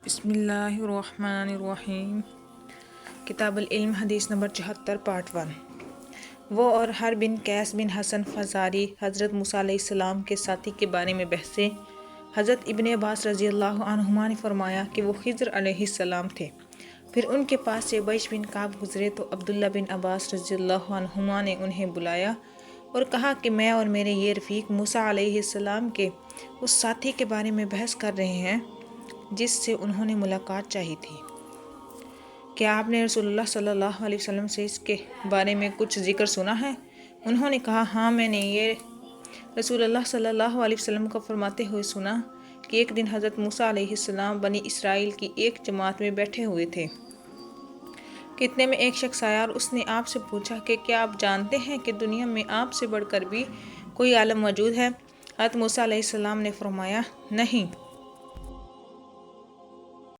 بسم اللہ الرحمن الرحیم۔ کتاب العلم حدیث نمبر 74 پارٹ 1۔ وہ اور ہر بن قیس بن حسن فزاری حضرت موسیٰ علیہ السلام کے ساتھی کے بارے میں بحثیں۔ حضرت ابن عباس رضی اللہ عنہما نے فرمایا کہ وہ خضر علیہ السلام تھے۔ پھر ان کے پاس سے بیش بن کعب گزرے تو عبداللہ بن عباس رضی اللہ عنہما نے انہیں بلایا اور کہا کہ میں اور میرے یہ رفیق موسیٰ علیہ السلام کے اس ساتھی کے بارے میں بحث کر رہے ہیں جس سے انہوں نے ملاقات چاہی تھی۔ کیا آپ نے رسول اللہ صلی اللہ علیہ وسلم سے اس کے بارے میں کچھ ذکر سنا ہے؟ انہوں نے کہا ہاں، میں نے یہ رسول اللہ صلی اللہ علیہ وسلم کو فرماتے ہوئے سنا کہ ایک دن حضرت موسیٰ علیہ السلام بنی اسرائیل کی ایک جماعت میں بیٹھے ہوئے تھے۔ کتنے میں ایک شخص آیا اور اس نے آپ سے پوچھا کہ کیا آپ جانتے ہیں کہ دنیا میں آپ سے بڑھ کر بھی کوئی عالم موجود ہے؟ حضرت موسیٰ علیہ السلام نے فرمایا نہیں،